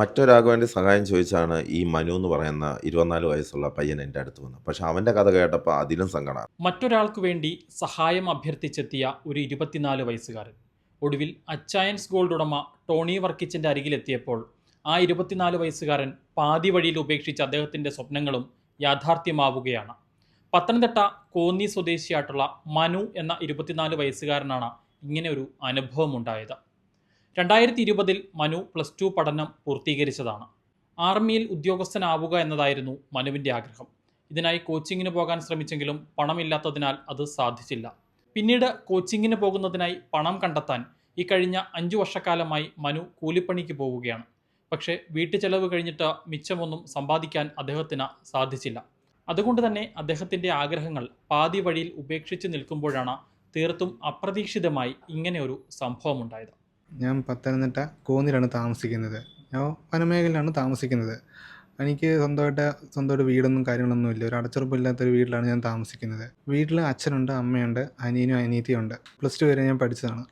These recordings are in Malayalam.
മറ്റൊരാൾക്ക് വേണ്ടി സഹായം ചോദിച്ചാണ് ഈ മനു എന്ന് പറയുന്ന 24 വയസ്സുള്ള പയ്യൻ എൻ്റെ അടുത്ത് വന്നത്. പക്ഷെ അവൻ്റെ കഥ കേട്ടപ്പോൾ അതിലും സങ്കടമാണ്. മറ്റൊരാൾക്ക് വേണ്ടി സഹായം അഭ്യർത്ഥിച്ചെത്തിയ ഒരു 24 വയസ്സുകാരൻ ഒടുവിൽ അച്ചായൻസ് ഗോൾഡ് ഉടമ ടോണി വർക്കിച്ചിൻ്റെ അരികിലെത്തിയപ്പോൾ ആ 24 വയസ്സുകാരൻ പാതി വഴിയിൽ ഉപേക്ഷിച്ച അദ്ദേഹത്തിൻ്റെ സ്വപ്നങ്ങളും യാഥാർത്ഥ്യമാവുകയാണ്. പത്തനംതിട്ട കോന്നി സ്വദേശിയായിട്ടുള്ള മനു എന്ന 24 വയസ്സുകാരനാണ് ഇങ്ങനെ ഒരു അനുഭവം ഉണ്ടായത്. 2020 മനു +2 പഠനം പൂർത്തീകരിച്ചതാണ്. ആർമിയിൽ ഉദ്യോഗസ്ഥനാവുക എന്നതായിരുന്നു മനുവിൻ്റെ ആഗ്രഹം. ഇതിനായി കോച്ചിങ്ങിന് പോകാൻ ശ്രമിച്ചെങ്കിലും പണമില്ലാത്തതിനാൽ അത് സാധിച്ചില്ല. പിന്നീട് കോച്ചിങ്ങിന് പോകുന്നതിനായി പണം കണ്ടെത്താൻ ഈ കഴിഞ്ഞ 5 വർഷക്കാലമായി മനു കൂലിപ്പണിക്ക് പോവുകയാണ്. പക്ഷേ വീട്ടുചെലവ് കഴിഞ്ഞിട്ട് മിച്ചമൊന്നും സമ്പാദിക്കാൻ അദ്ദേഹത്തിന് സാധിച്ചില്ല. അതുകൊണ്ട് തന്നെ അദ്ദേഹത്തിൻ്റെ ആഗ്രഹങ്ങൾ പാതി വഴിയിൽ ഉപേക്ഷിച്ച് നിൽക്കുമ്പോഴാണ് തീർത്തും അപ്രതീക്ഷിതമായി ഇങ്ങനെ ഒരു സംഭവമുണ്ടായത്. ഞാൻ പത്തനംതിട്ട കോന്നിയിലാണ് താമസിക്കുന്നത്. ഞാൻ വനമേഖലയിലാണ് താമസിക്കുന്നത്. എനിക്ക് സ്വന്തമായിട്ട് വീടൊന്നും കാര്യങ്ങളൊന്നുമില്ല. ഒരു അടച്ചുറപ്പില്ലാത്തൊരു വീട്ടിലാണ് ഞാൻ താമസിക്കുന്നത്. വീട്ടിൽ അച്ഛനുണ്ട്, അമ്മയുണ്ട്, അനിയനും അനിയത്തിയുണ്ട്. +2 വരെ ഞാൻ പഠിച്ചതാണ്.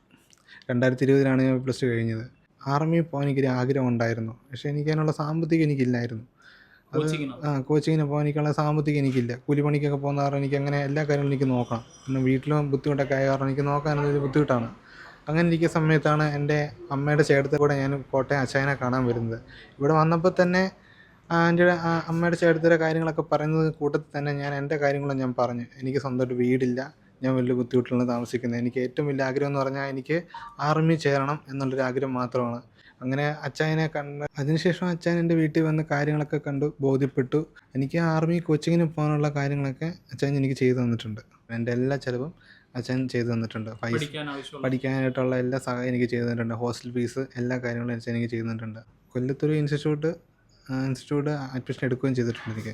2020 ഞാൻ +2 കഴിഞ്ഞത്. ആർമിയിൽ പോകാൻ എനിക്കൊരു ആഗ്രഹം ഉണ്ടായിരുന്നു. പക്ഷേ എനിക്കതിനുള്ള സാമ്പത്തികം എനിക്കില്ലായിരുന്നു. കോച്ചിങ്ങിന് പോകാൻ എനിക്കുള്ള സാമ്പത്തികം എനിക്കില്ല. കൂലിപ്പണിക്കൊക്കെ പോകുന്ന കാരണം എനിക്ക് അങ്ങനെ എല്ലാ കാര്യങ്ങളും എനിക്ക് നോക്കണം. പിന്നെ വീട്ടിലും ബുദ്ധിമുട്ടൊക്കെ ആയ കാരണം എനിക്ക് നോക്കാനൊരു ബുദ്ധിമുട്ടാണ്. അങ്ങനെ ഇരിക്കുന്ന സമയത്താണ് എൻ്റെ അമ്മയുടെ ചേട്ടത്തെ കൂടെ ഞാൻ കോട്ടയം അച്ചായനെ കാണാൻ വരുന്നത്. ഇവിടെ വന്നപ്പോൾ തന്നെ എൻ്റെ അമ്മയുടെ ചേട്ടത്തിയുടെ കാര്യങ്ങളൊക്കെ പറയുന്നത് കൂട്ടത്തിൽ തന്നെ ഞാൻ എൻ്റെ കാര്യങ്ങളും ഞാൻ പറഞ്ഞു. എനിക്ക് സ്വന്തമായിട്ട് വീടില്ല, ഞാൻ വലിയ ബുദ്ധിമുട്ടിലാണ് താമസിക്കുന്നത്. എനിക്ക് ഏറ്റവും വലിയ ആഗ്രഹം എന്ന് പറഞ്ഞാൽ എനിക്ക് ആർമി ചേരണം എന്നുള്ളൊരു ആഗ്രഹം മാത്രമാണ്. അങ്ങനെ അച്ചായനെ കണ്ട് അതിനുശേഷം അച്ചായൻ എൻ്റെ വീട്ടിൽ വന്ന് കാര്യങ്ങളൊക്കെ കണ്ടു ബോധ്യപ്പെട്ടു. എനിക്ക് ആർമി കോച്ചിങ്ങിന് പോകാനുള്ള കാര്യങ്ങളൊക്കെ അച്ചായൻ എനിക്ക് ചെയ്തു തന്നിട്ടുണ്ട്. എൻ്റെ എല്ലാ ചിലവും അച്ഛൻ ചെയ്തു തന്നിട്ടുണ്ട്. പഠിക്കാനായിട്ടുള്ള എല്ലാ സഹായം എനിക്ക് ചെയ്തു തന്നിട്ടുണ്ട്. ഹോസ്റ്റൽ ഫീസ് എല്ലാ കാര്യങ്ങളും അച്ഛൻ എനിക്ക് ചെയ്തു തന്നിട്ടുണ്ട്. കൊല്ലത്തൊരു ഇൻസ്റ്റിറ്റ്യൂട്ട് അഡ്മിഷൻ എടുക്കുകയും ചെയ്തിട്ടുണ്ട് എനിക്ക്.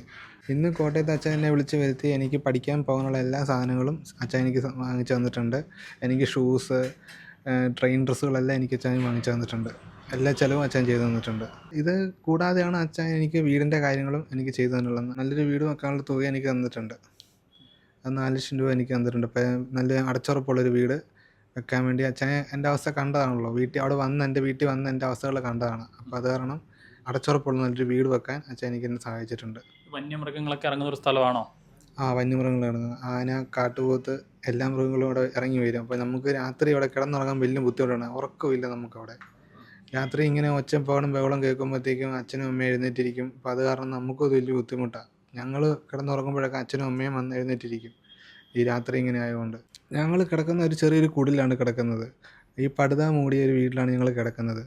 ഇന്ന് കോട്ടയത്ത് അച്ഛൻ എന്നെ വിളിച്ച് വരുത്തി എനിക്ക് പഠിക്കാൻ പോകാനുള്ള എല്ലാ സാധനങ്ങളും അച്ഛൻ എനിക്ക് വാങ്ങിച്ചു തന്നിട്ടുണ്ട്. എനിക്ക് ഷൂസ്, ട്രെയിൻ ഡ്രസ്സുകളെല്ലാം എനിക്ക് അച്ഛൻ വാങ്ങിച്ചു തന്നിട്ടുണ്ട്. എല്ലാ ചിലവും അച്ഛൻ ചെയ്തു തന്നിട്ടുണ്ട്. ഇത് കൂടാതെയാണ് അച്ഛൻ എനിക്ക് വീടിൻ്റെ കാര്യങ്ങളും എനിക്ക് ചെയ്തു തന്നിട്ടുള്ളത്. നല്ലൊരു വീട് വെക്കാനുള്ള തുക എനിക്ക് തന്നിട്ടുണ്ട്. അത് 4 ലക്ഷം രൂപ എനിക്ക് തന്നിട്ടുണ്ട്. ഇപ്പം നല്ല അടച്ചുറപ്പുള്ളൊരു വീട് വെക്കാൻ വേണ്ടി അച്ഛൻ എൻ്റെ അവസ്ഥ കണ്ടതാണല്ലോ. എൻ്റെ വീട്ടിൽ വന്ന് എൻ്റെ അവസ്ഥകൾ കണ്ടതാണ്. അപ്പോൾ അത് കാരണം അടച്ചുറപ്പുള്ള നല്ലൊരു വീട് വെക്കാൻ അച്ഛൻ എനിക്ക് എന്നെ സഹായിച്ചിട്ടുണ്ട്. വന്യമൃഗങ്ങളൊക്കെ ഇറങ്ങുന്ന ഒരു സ്ഥലമാണോ? വന്യമൃഗങ്ങൾ ഇറങ്ങുന്നത്, ആന, കാട്ടുപോത്ത്, എല്ലാ മൃഗങ്ങളും ഇവിടെ ഇറങ്ങി വരും. അപ്പോൾ നമുക്ക് രാത്രി ഇവിടെ കിടന്നുറങ്ങാൻ വലിയ ബുദ്ധിമുട്ടാണ്. ഉറക്കമില്ല നമുക്കവിടെ. രാത്രി ഇങ്ങനെ ഒച്ചപ്പാടും ബഹളം കേൾക്കുമ്പോഴത്തേക്കും അച്ഛനും അമ്മയും എഴുന്നേറ്റിരിക്കും. അപ്പോൾ അത് കാരണം നമുക്കത് വലിയ ബുദ്ധിമുട്ടാണ്. ഞങ്ങൾ കിടന്നുറങ്ങുമ്പോഴൊക്കെ അച്ഛനും അമ്മയും വന്ന് എഴുന്നേറ്റിരിക്കും. ഈ രാത്രി ഇങ്ങനെ ആയതുകൊണ്ട് ഞങ്ങൾ കിടക്കുന്ന ഒരു ചെറിയൊരു കുടിലാണ് കിടക്കുന്നത്. ഈ പടുത മൂടിയ ഒരു വീട്ടിലാണ് ഞങ്ങൾ കിടക്കുന്നത്.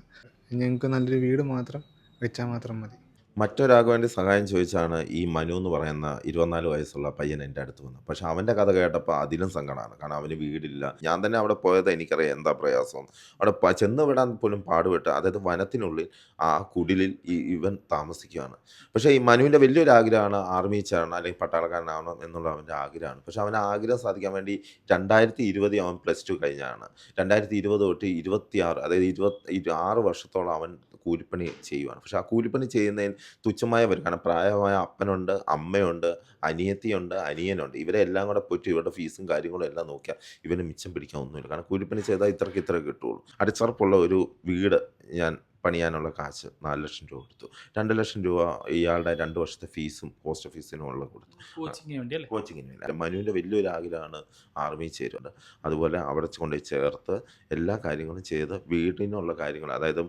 ഞങ്ങൾക്ക് നല്ലൊരു വീട് മാത്രം വെച്ചാൽ മാത്രം മതി. മറ്റൊരാൾക്ക് വേണ്ടി സഹായം ചോദിച്ചാണ് ഈ മനു എന്ന് പറയുന്ന 24 വയസ്സുള്ള പയ്യൻ എൻ്റെ അടുത്ത് വന്നത്. പക്ഷെ അവൻ്റെ കഥ കേട്ടപ്പോൾ അതിലും സങ്കടമാണ്. കാരണം അവന് വീടില്ല. ഞാൻ തന്നെ അവിടെ പോയത് എനിക്കറിയാം എന്താ പ്രയാസം. അവിടെ ചെന്ന് വിടാൻ പോലും പാടുപെട്ട്, അതായത് വനത്തിനുള്ളിൽ ആ കുടിലിൽ ഇവൻ താമസിക്കുകയാണ്. പക്ഷേ ഈ മനുവിൻ്റെ വലിയൊരു ആഗ്രഹമാണ് ആർമി ചേരണം അല്ലെങ്കിൽ പട്ടാളക്കാരനാവണം എന്നുള്ള അവൻ്റെ ആഗ്രഹമാണ്. പക്ഷേ അവൻ്റെ ആഗ്രഹം സാധിക്കാൻ വേണ്ടി 2020 അവൻ +2 കഴിഞ്ഞാണ്. 2020 തൊട്ട് 26, അതായത് 26 വർഷത്തോളം അവൻ കൂലിപ്പണി ചെയ്യുവാണ്. പക്ഷേ ആ കൂലിപ്പണി ചെയ്യുന്നതിന് തുച്ഛമായ വരും. കാരണം പ്രായമായ അപ്പനുണ്ട്, അമ്മയുണ്ട്, അനിയത്തിയുണ്ട്, അനിയനുണ്ട്. ഇവരെ എല്ലാം കൂടെ പോയിട്ട് ഇവരുടെ ഫീസും കാര്യങ്ങളും എല്ലാം നോക്കിയാൽ ഇവന് മിച്ചം പിടിക്കാൻ ഒന്നുമില്ല. കാരണം കൂലിപ്പണി ചെയ്താൽ ഇത്രയ്ക്ക് കിട്ടുള്ളൂ. അടിച്ചുറപ്പുള്ള ഒരു വീട് ഞാൻ പണിയാനുള്ള കാശ് 4 ലക്ഷം രൂപ കൊടുത്തു. 2 ലക്ഷം രൂപ ഇയാളുടെ 2 വർഷത്തെ ഫീസും ഹോസ്റ്റൽ ഫീസിനും ഉള്ള കൊടുത്തു. കോച്ചിങ്ങിന് വേണ്ടി. മനുവിൻ്റെ വലിയൊരു ആഗ്രഹമാണ് ആർമി ചേരുന്നത്. അതുപോലെ അവിടെ കൊണ്ടുപോയി ചേർത്ത് എല്ലാ കാര്യങ്ങളും ചെയ്ത് വീടിനുള്ള കാര്യങ്ങൾ, അതായത്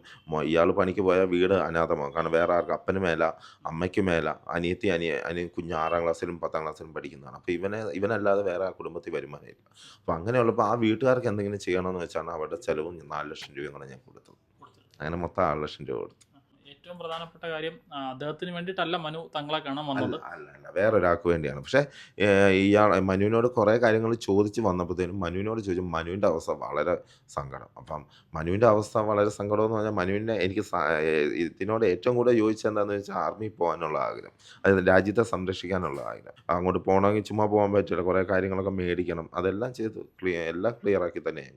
ഇയാൾ പണിക്ക് പോയാൽ വീട് അനാഥമാകും. കാരണം വേറെ ആർക്കും, അപ്പന് മേല, അമ്മയ്ക്ക് മേല, അനിയൻ കുഞ്ഞ് 6ാം ക്ലാസ്സിലും 10ാം ക്ലാസ്സിലും പഠിക്കുന്നതാണ്. അപ്പോൾ ഇവനല്ലാതെ വേറെ ആ കുടുംബത്തിൽ വരുമാനമില്ല. അപ്പോൾ അങ്ങനെയുള്ളപ്പോൾ ആ വീട്ടുകാർക്ക് എന്തെങ്കിലും ചെയ്യണമെന്ന് വെച്ചാണ് അവരുടെ ചിലവും 4 ലക്ഷം രൂപയും കൂടെ ഞാൻ കൊടുത്തത്. അങ്ങനെ മൊത്തം 6 ലക്ഷം രൂപ കൊടുത്തു. ഏറ്റവും പ്രധാനപ്പെട്ട കാര്യം, അദ്ദേഹത്തിന് വേണ്ടിയിട്ടല്ല മനു തങ്ങളെ കാണാൻ വന്നത്. അല്ല, വേറൊരാൾക്ക് വേണ്ടിയാണ്. പക്ഷേ മനുവിനോട് കുറേ കാര്യങ്ങൾ ചോദിച്ച് വന്നപ്പോഴത്തേനും മനുവിനോട് ചോദിച്ചു. മനുവിൻ്റെ അവസ്ഥ വളരെ സങ്കടം. അപ്പം മനുവിൻ്റെ അവസ്ഥ വളരെ സങ്കടം എന്ന് പറഞ്ഞാൽ മനുവിൻ്റെ എനിക്ക് ഇതിനോട് ഏറ്റവും കൂടുതൽ ചോദിച്ചത് എന്താണെന്ന് വെച്ചാൽ ആർമിയിൽ പോകാനുള്ള ആഗ്രഹം, അതായത് രാജ്യത്തെ സംരക്ഷിക്കാനുള്ള ആഗ്രഹം. അങ്ങോട്ട് പോകണമെങ്കിൽ ചുമ്മാ പോകാൻ പറ്റില്ല, കുറേ കാര്യങ്ങളൊക്കെ മേടിക്കണം. അതെല്ലാം ചെയ്ത് എല്ലാം ക്ലിയറാക്കി തന്നെ ഞാൻ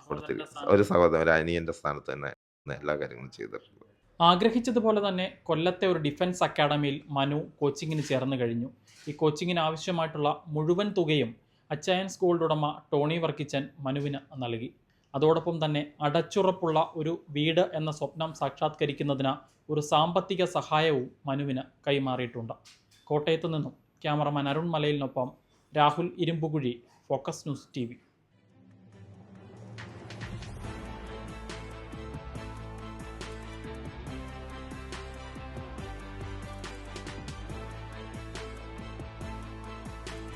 കൊടുത്തില്ല. ഒരു സഹോദരൻ, ഒരു അനിയൻ്റെ സ്ഥാനത്ത് തന്നെ എല്ലാ കാര്യങ്ങളും ചെയ്തിട്ടുണ്ട്. ആഗ്രഹിച്ചതുപോലെ തന്നെ കൊല്ലത്തെ ഒരു ഡിഫൻസ് അക്കാഡമിയിൽ മനു കോച്ചിങ്ങിന് ചേർന്ന് കഴിഞ്ഞു. ഈ കോച്ചിങ്ങിന് ആവശ്യമായിട്ടുള്ള മുഴുവൻ തുകയും അച്ചായൻസ് ഗോൾഡ് ഉടമ ടോണി വർക്കിച്ചൻ മനുവിന് നൽകി. അതോടൊപ്പം തന്നെ അടച്ചുറപ്പുള്ള ഒരു വീട് എന്ന സ്വപ്നം സാക്ഷാത്കരിക്കുന്നതിന് ഒരു സാമ്പത്തിക സഹായവും മനുവിന് കൈമാറിയിട്ടുണ്ട്. കോട്ടയത്തു നിന്നും ക്യാമറമാൻ അരുൺ മലയിലിനൊപ്പം Rahul Irumbukuzhi, focus news TV.